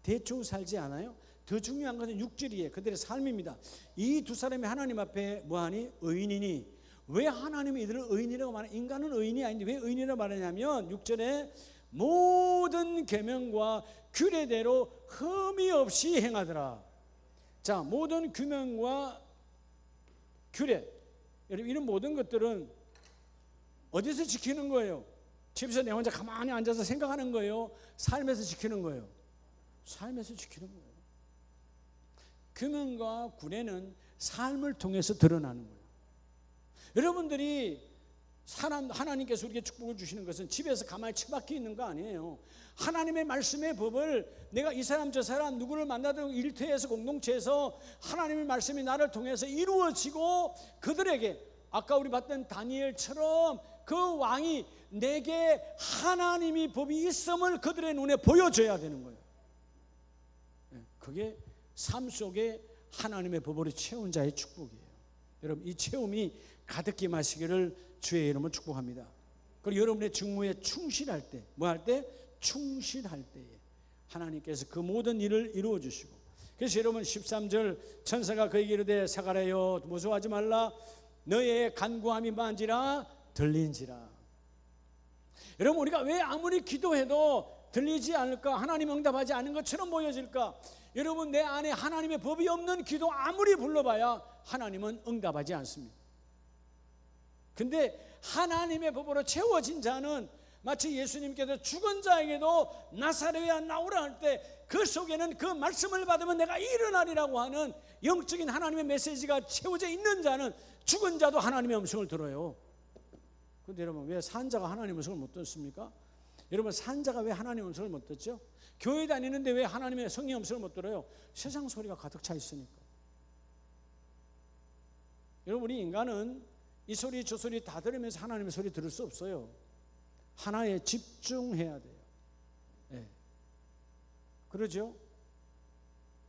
대충 살지 않아요. 더 중요한 것은 6절이에요. 그들의 삶입니다. 이 두 사람이 하나님 앞에 뭐하니? 의인이니. 왜 하나님이 이들을 의인이라고 말하냐? 인간은 의인이 아닌데 왜 의인이라고 말하냐면 6절에 모든 계명과 규례대로 흠이 없이 행하더라. 자, 모든 규명과 규례, 여러분 이런 모든 것들은 어디서 지키는 거예요? 집에서 내 혼자 가만히 앉아서 생각하는 거예요? 삶에서 지키는 거예요? 삶에서 지키는 거예요. 규명과 규례는 삶을 통해서 드러나는 거예요. 여러분들이 하나님께서 우리에게 축복을 주시는 것은 집에서 가만히 처박혀 있는 거 아니에요. 하나님의 말씀의 법을 내가 이 사람 저 사람 누구를 만나든 일터에서 공동체에서 하나님의 말씀이 나를 통해서 이루어지고 그들에게 아까 우리 봤던 다니엘처럼 그 왕이 내게 하나님이 법이 있음을 그들의 눈에 보여줘야 되는 거예요. 그게 삶 속에 하나님의 법으로 채운 자의 축복이에요. 여러분 이 체험이 가득히 마시기를 주의 이름으로 축복합니다. 그리고 여러분의 직무에 충실할 때, 뭐 할 때? 충실할 때에 하나님께서 그 모든 일을 이루어 주시고, 그래서 여러분 13절 천사가 그에게 이르되 사가랴여 무서워하지 말라 너의 간구함이 만지라 들린지라. 여러분 우리가 왜 아무리 기도해도 들리지 않을까? 하나님 응답하지 않은 것처럼 보여질까? 여러분 내 안에 하나님의 법이 없는 기도 아무리 불러봐야 하나님은 응답하지 않습니다. 근데 하나님의 법으로 채워진 자는 마치 예수님께서 죽은 자에게도 나사렛에 나오라 할 때 그 속에는 그 말씀을 받으면 내가 일어나리라고 하는 영적인 하나님의 메시지가 채워져 있는 자는 죽은 자도 하나님의 음성을 들어요. 그런데 여러분 왜 산자가 하나님의 음성을 못 듣습니까? 여러분 산자가 왜 하나님의 음성을 못 듣죠? 교회 다니는데 왜 하나님의 성령의 음성을 못 들어요? 세상 소리가 가득 차 있으니까. 여러분 우리 인간은 이 소리 저 소리 다 들으면서 하나님의 소리 들을 수 없어요. 하나에 집중해야 돼요. 네. 그러죠?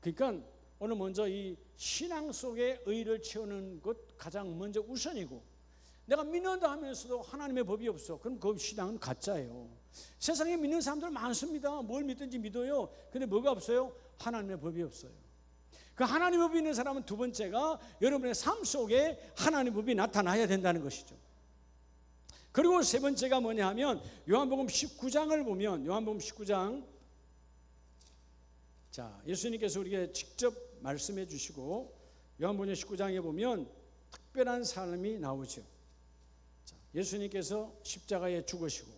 그러니까 오늘 먼저 이 신앙 속에 의를 채우는 것 가장 먼저 우선이고, 내가 믿는다 하면서도 하나님의 법이 없어. 그럼 그 신앙은 가짜예요. 세상에 믿는 사람들 많습니다. 뭘 믿든지 믿어요. 근데 뭐가 없어요? 하나님의 법이 없어요. 그 하나님의 법이 있는 사람은 두 번째가 여러분의 삶 속에 하나님의 법이 나타나야 된다는 것이죠. 그리고 세 번째가 뭐냐 하면 요한복음 19장을 보면, 요한복음 19장, 자 예수님께서 우리에게 직접 말씀해 주시고 요한복음 19장에 보면 특별한 사람이 나오죠. 자, 예수님께서 십자가에 죽으시고,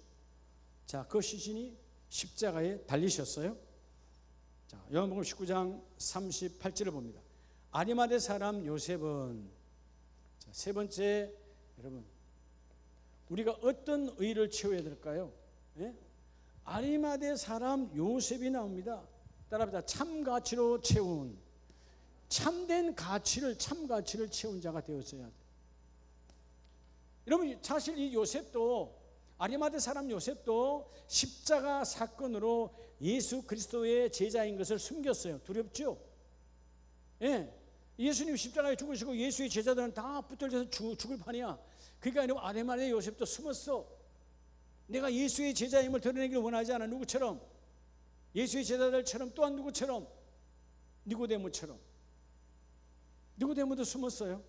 자 그 시신이 십자가에 달리셨어요. 자, 요한복음 19장 38절을 봅니다. 아리마대 사람 요셉은, 자, 세 번째 여러분 우리가 어떤 의를 채워야 될까요? 예? 아리마대 사람 요셉이 나옵니다. 따라합니다. 참 가치로 채운, 참된 가치를, 참 가치를 채운 자가 되었어야 돼요. 여러분 사실 이 요셉도, 아리마대 사람 요셉도 십자가 사건으로 예수 그리스도의 제자인 것을 숨겼어요. 두렵죠? 예. 예수님 십자가에 죽으시고 예수의 제자들은 다 붙들려서 죽을 판이야. 그러니까 아리마대 요셉도 숨었어. 내가 예수의 제자임을 드러내기를 원하지 않아. 누구처럼? 예수의 제자들처럼, 또한 누구처럼? 니고데모처럼. 니고데모도 숨었어요.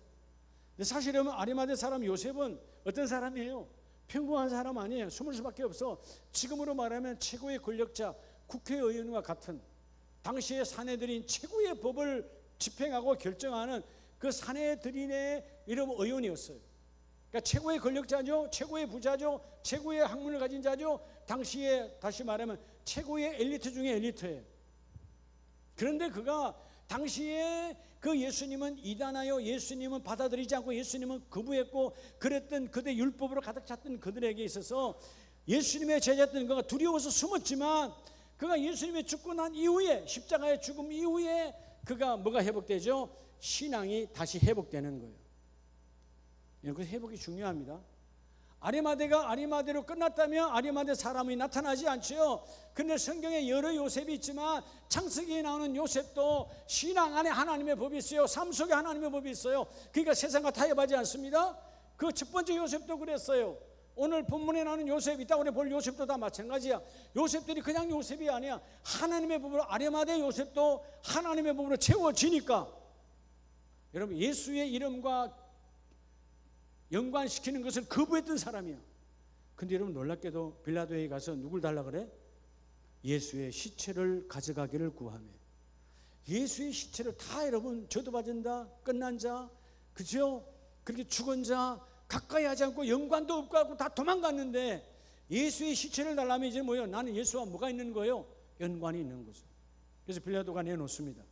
근데 사실 아리마대 사람 요셉은 어떤 사람이에요? 평범한 사람 아니에요. 숨을 수밖에 없어. 지금으로 말하면 최고의 권력자, 국회의원과 같은, 당시의 사내들인 최고의 법을 집행하고 결정하는 그 사내들인의 이름 의원이었어요. 그러니까 최고의 권력자죠, 최고의 부자죠, 최고의 학문을 가진 자죠. 당시에 다시 말하면 최고의 엘리트 중에 엘리트예요. 그런데 그가 당시에 그 예수님은 이단하여 예수님은 받아들이지 않고 예수님은 거부했고 그랬던 그들의 율법으로 가득 찼던 그들에게 있어서 예수님의 제자였던 그가 두려워서 숨었지만, 그가 예수님의 죽고 난 이후에, 십자가의 죽음 이후에 그가 뭐가 회복되죠? 신앙이 다시 회복되는 거예요. 그 회복이 중요합니다. 아리마대가 아리마대로 끝났다면 아리마대 사람이 나타나지 않죠. 그런데 성경에 여러 요셉이 있지만 창세기에 나오는 요셉도 신앙 안에 하나님의 법이 있어요. 삶 속에 하나님의 법이 있어요. 그러니까 세상과 타협하지 않습니다. 그 첫 번째 요셉도 그랬어요. 오늘 본문에 나오는 요셉, 이따 볼 요셉도 다 마찬가지야. 요셉들이 그냥 요셉이 아니야. 하나님의 법으로 아리마대 요셉도 하나님의 법으로 채워지니까. 여러분, 예수의 이름과 연관시키는 것을 거부했던 사람이야. 근데 여러분, 놀랍게도 빌라도에 가서 누굴 달라 그래? 예수의 시체를 가져가기를 구하며. 예수의 시체를 다 여러분, 저도 받은다, 끝난 자, 그죠? 그렇게 죽은 자 가까이 하지 않고 연관도 없고 하고 다 도망갔는데 예수의 시체를 달라면 이제 뭐예요? 나는 예수와 뭐가 있는 거예요? 연관이 있는 거죠. 그래서 빌라도가 내놓습니다.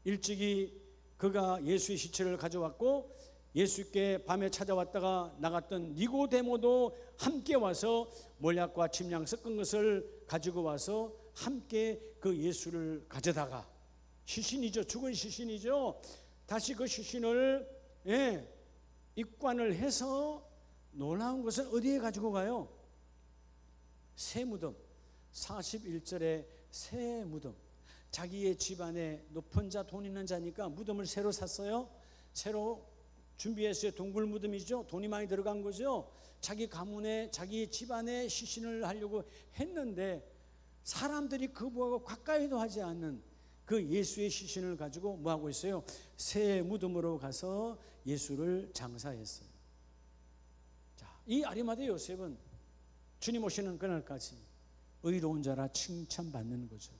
일찍이 그가 예수의 시체를 가져왔고 예수께 밤에 찾아왔다가 나갔던 니고데모도 함께 와서 몰약과 침량 섞은 것을 가지고 와서 함께 그 예수를 가져다가, 시신이죠, 죽은 시신이죠, 다시 그 시신을 입관을 해서 놀라운 것은 어디에 가지고 가요? 새 무덤, 41절에 새 무덤. 자기의 집안에 높은 자, 돈 있는 자니까 무덤을 새로 샀어요. 새로 준비했어요. 동굴 무덤이죠. 돈이 많이 들어간 거죠. 자기 가문에, 자기 집안에 시신을 하려고 했는데 사람들이 그보고 가까이도 하지 않는 그 예수의 시신을 가지고 뭐하고 있어요? 새 무덤으로 가서 예수를 장사했어요. 자, 이 아리마대 요셉은 주님 오시는 그날까지 의로운 자라 칭찬받는 거죠.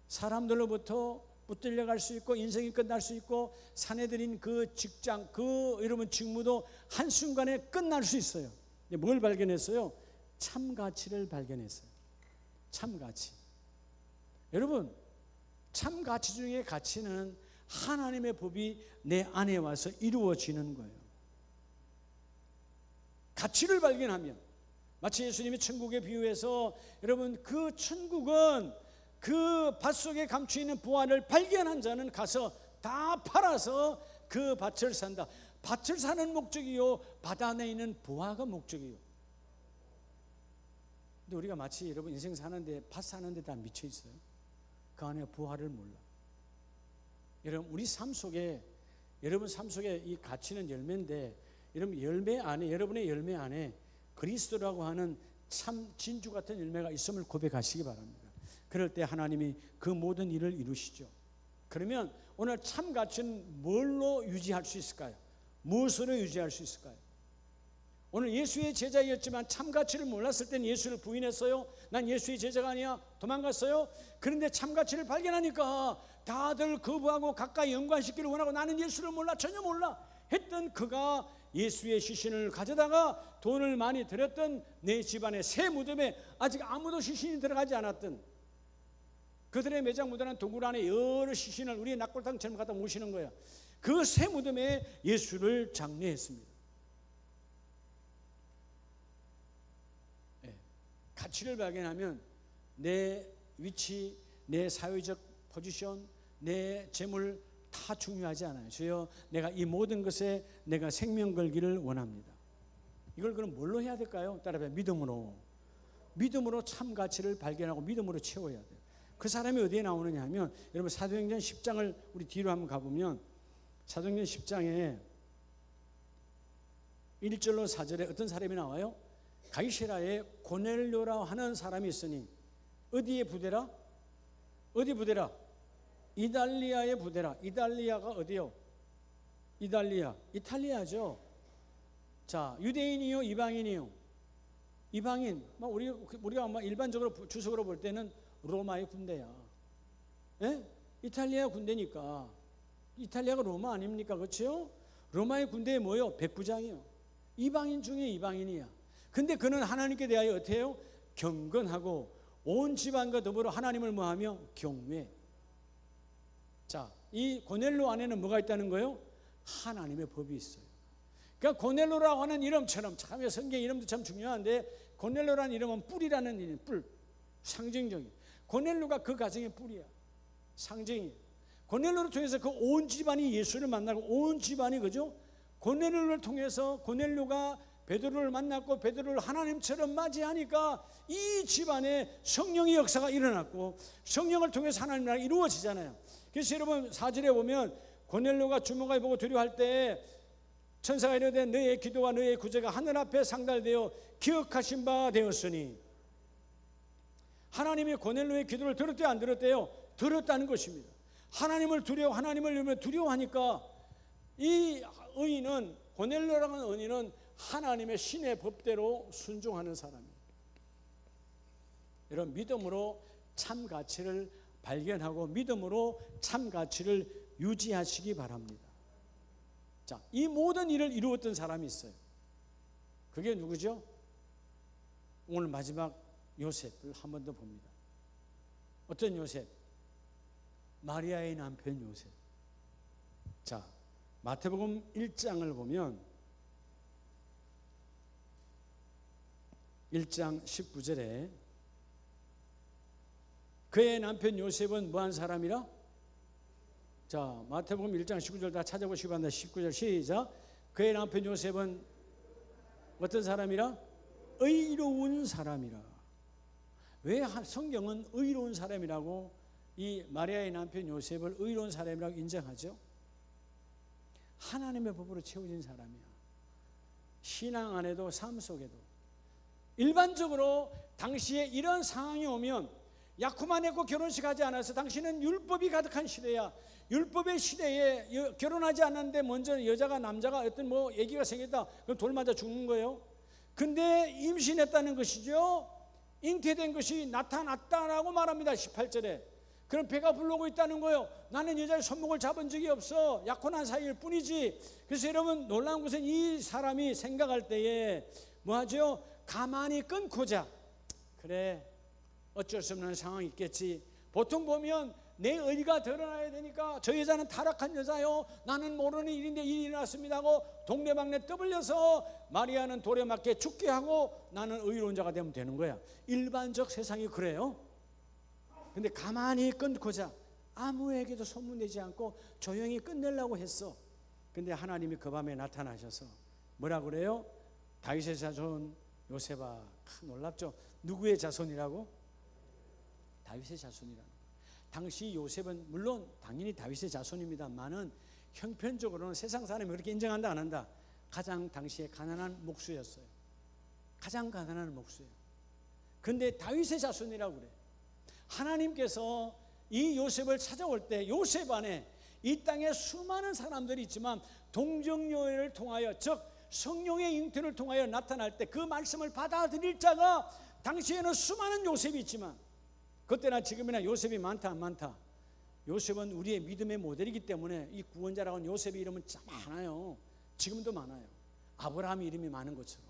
사람들로부터 붙들려 갈 수 있고 인생이 끝날 수 있고 산에 들인 그 직장, 그 여러분 직무도 한순간에 끝날 수 있어요. 뭘 발견했어요? 참 가치를 발견했어요. 참 가치. 여러분, 참 가치 중에 가치는 하나님의 법이 내 안에 와서 이루어지는 거예요. 가치를 발견하면, 마치 예수님이 천국에 비유해서 여러분, 그 천국은 그 밭 속에 감추어 있는 보화를 발견한 자는 가서 다 팔아서 그 밭을 산다. 밭을 사는 목적이요, 밭 안에 있는 보화가 목적이요. 근데 우리가 마치 여러분 인생 사는데 밭 사는데 다 미쳐 있어요. 그 안에 보화를 몰라. 여러분, 우리 삶 속에, 여러분 삶 속에 이 가치는 열매인데, 여러분 열매 안에, 여러분의 열매 안에 그리스도라고 하는 참 진주 같은 열매가 있음을 고백하시기 바랍니다. 그럴 때 하나님이 그 모든 일을 이루시죠. 그러면 오늘 참 가치는 뭘로 유지할 수 있을까요? 무엇으로 유지할 수 있을까요? 오늘 예수의 제자였지만 참 가치를 몰랐을 땐 예수를 부인했어요. 난 예수의 제자가 아니야, 도망갔어요. 그런데 참 가치를 발견하니까 다들 거부하고 가까이 연관시키기를 원하고, 나는 예수를 몰라, 전혀 몰라 했던 그가 예수의 시신을 가져다가 돈을 많이 들였던 내 집안의 새 무덤에 아직 아무도 시신이 들어가지 않았던 그들의 매장 묻어난 동굴 안에 여러 시신을 우리의 낙골당처럼 갖다 모시는 거야. 그 새 무덤에 예수를 장례했습니다. 가치를 발견하면 내 위치, 내 사회적 포지션, 내 재물 다 중요하지 않아요. 주여, 내가 이 모든 것에 내가 생명 걸기를 원합니다. 이걸 그럼 뭘로 해야 될까요? 따라해, 믿음으로. 믿음으로 참 가치를 발견하고 믿음으로 채워야 돼요. 그 사람이 어디에 나오느냐 하면, 여러분 사도행전 10장을 우리 뒤로 한번 가보면, 사도행전 10장에 1절로 4절에 어떤 사람이 나와요? 가이사랴에 고넬료라 하는 사람이 있으니, 어디의 부대라? 어디 부대라? 이달리아의 부대라. 이달리아가 어디요? 이달리아, 이탈리아죠. 자, 유대인이요, 이방인이요? 이방인. 우리가 아마 일반적으로 주석으로 볼 때는 로마의 군대야. 예? 이탈리아 군대니까. 이탈리아가 로마 아닙니까? 그렇죠? 로마의 군대에 뭐요? 백부장이요. 이방인 중에 이방인이야. 근데 그는 하나님께 대하여 어떻게 해요? 경건하고 온 집안과 더불어 하나님을 뭐하며? 경외. 자, 이 고넬로 안에는 뭐가 있다는 거예요? 하나님의 법이 있어요. 그러니까 고넬로라고 하는 이름처럼, 참 성경 이름도 참 중요한데, 고넬로라는 이름은 뿔이라는 이름, 뿔, 상징적인. 고넬로가 그 가정의 뿔이야, 상징이. 고넬로를 통해서 그 온 집안이 예수를 만나고 온 집안이, 그죠? 고넬로를 통해서 고넬로가 베드로를 만났고 베드로를 하나님처럼 맞이하니까 이 집안에 성령의 역사가 일어났고 성령을 통해서 하나님 나라가 이루어지잖아요. 그래서 여러분 4절에 보면 고넬료가 주먹을 보고 두려워할 때 천사가 이르되 너의 기도와 너의 구제가 하늘 앞에 상달되어 기억하신 바 되었으니, 하나님이 고넬료의 기도를 들었대요, 안 들었대요? 들었다는 것입니다. 하나님을 두려워하니까 이 의인은, 고넬료라는 의인은 하나님의 신의 법대로 순종하는 사람이에요. 여러분, 믿음으로 참 가치를 발견하고 믿음으로 참 가치를 유지하시기 바랍니다. 자, 이 모든 일을 이루었던 사람이 있어요. 그게 누구죠? 오늘 마지막 요셉을 한 번 더 봅니다. 어떤 요셉? 마리아의 남편 요셉. 자, 마태복음 1장을 보면 1장 19절에 그의 남편 요셉은 뭐한 사람이라? 자, 마태복음 1장 19절 다 찾아보시기 바랍니다. 19절 시작. 그의 남편 요셉은 어떤 사람이라? 의로운 사람이라. 왜 성경은 의로운 사람이라고 이 마리아의 남편 요셉을 의로운 사람이라고 인정하죠? 하나님의 법으로 채워진 사람이야. 신앙 안에도 삶 속에도. 일반적으로 당시에 이런 상황이 오면 약혼만 했고 결혼식 하지 않아서 당신은 율법이 가득한 시대야. 율법의 시대에 결혼하지 않았는데 먼저 여자가 남자가 어떤 뭐 아기가 생겼다. 그럼 돌 맞아 죽는 거예요. 근데 임신했다는 것이죠. 잉태된 것이 나타났다라고 말합니다. 18절에. 그럼 배가 불러오고 있다는 거예요. 나는 여자의 손목을 잡은 적이 없어. 약혼한 사이일 뿐이지. 그래서 여러분 놀라운 것은 이 사람이 생각할 때에 뭐하죠? 가만히 끊고자. 그래, 어쩔 수 없는 상황이 있겠지. 보통 보면 내 의가 드러나야 되니까 저 여자는 타락한 여자요, 나는 모르는 일인데 일이 일어났습니다 하고 동네방네 떠벌려서 마리아는 돌에 맞게 죽게 하고 나는 의로운 자가 되면 되는 거야. 일반적 세상이 그래요. 근데 가만히 끊고자 아무에게도 소문내지 않고 조용히 끝내려고 했어. 근데 하나님이 그 밤에 나타나셔서 뭐라 그래요? 다윗의 자손 요셉아. 놀랍죠? 누구의 자손이라고? 다윗의 자손이라는. 당시 요셉은 물론 당연히 다윗의 자손입니다만은 형편적으로는 세상 사람이 그렇게 인정한다 안 한다? 가장 당시에 가난한 목수였어요. 가장 가난한 목수예요. 근데 다윗의 자손이라고 그래. 하나님께서 이 요셉을 찾아올 때 요셉 안에 이 땅에 수많은 사람들이 있지만 동정녀를 통하여, 즉 성령의 잉태를 통하여 나타날 때 그 말씀을 받아들일 자가 당시에는 수많은 요셉이 있지만, 그때나 지금이나 요셉이 많다 안 많다? 요셉은 우리의 믿음의 모델이기 때문에 이 구원자라고 하는 요셉의 이름은 참 많아요. 지금도 많아요. 아브라함의 이름이 많은 것처럼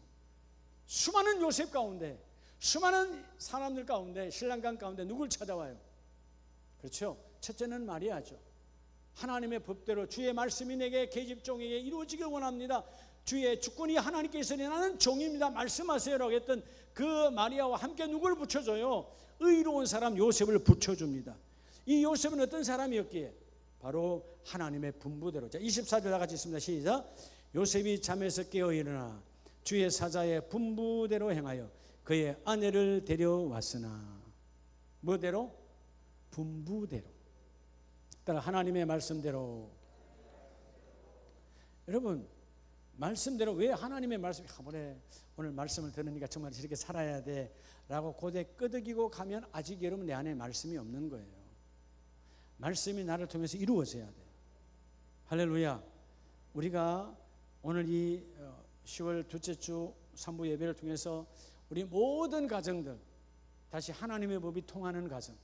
수많은 요셉 가운데, 수많은 사람들 가운데, 신랑감 가운데 누굴 찾아와요? 그렇죠? 첫째는 마리아죠. 하나님의 법대로 주의 말씀이 내게 계집종에게 이루어지길 원합니다. 주의 주권이 하나님께 있으니 나는 종입니다. 말씀하세요라고 했던 그 마리아와 함께 누굴 붙여줘요? 의로운 사람 요셉을 붙여줍니다. 이 요셉은 어떤 사람이었기에? 바로 하나님의 분부대로. 자, 24절 다 같이 있습니다. 시작. 요셉이 잠에서 깨어 일어나 주의 사자의 분부대로 행하여 그의 아내를 데려왔으나. 뭐대로? 분부대로. 따라 하나님의 말씀대로. 여러분, 말씀대로. 왜 하나님의 말씀이 그래 오늘 말씀을 들으니까 정말 이렇게 살아야 돼 라고 고대 끄덕이고 가면 아직 여러분 내 안에 말씀이 없는 거예요. 말씀이 나를 통해서 이루어져야 돼요. 할렐루야. 우리가 오늘 이 10월 둘째 주 3부 예배를 통해서 우리 모든 가정들 다시 하나님의 법이 통하는 가정.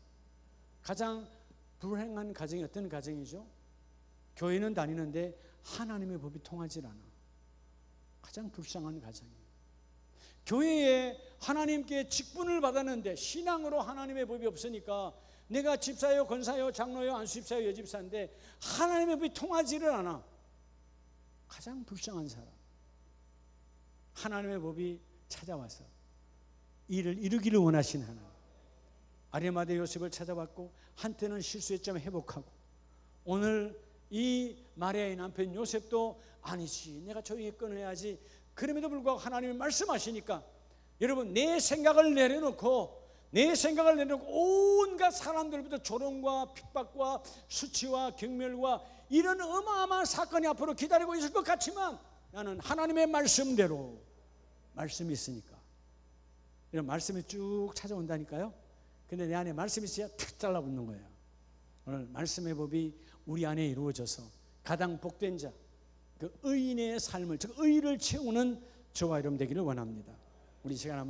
가장 불행한 가정이 어떤 가정이죠? 교회는 다니는데 하나님의 법이 통하지 않아. 가장 불쌍한 가정이에요. 교회에 하나님께 직분을 받았는데 신앙으로 하나님의 법이 없으니까 내가 집사요, 권사요, 장로요, 안수집사요, 여집사인데 하나님의 법이 통하지를 않아. 가장 불쌍한 사람. 하나님의 법이 찾아와서 일을 이루기를 원하신 하나님. 아리마대 요셉을 찾아왔고 한때는 실수했지만 회복하고, 오늘 이 마리아의 남편 요셉도 아니지, 내가 조용히 끊어야지, 그럼에도 불구하고 하나님이 말씀하시니까 여러분 내 생각을 내려놓고 온갖 사람들부터 조롱과 핍박과 수치와 경멸과 이런 어마어마한 사건이 앞으로 기다리고 있을 것 같지만 나는 하나님의 말씀대로 말씀이 있으니까 이런 말씀이 쭉 찾아온다니까요. 근데 내 안에 말씀이 있어야 탁 잘라붙는 거예요. 오늘 말씀의 법이 우리 안에 이루어져서 가장 복된 자, 그 의인의 삶을, 즉 의를 채우는 저와 여러분 되기를 원합니다. 우리 시간 한번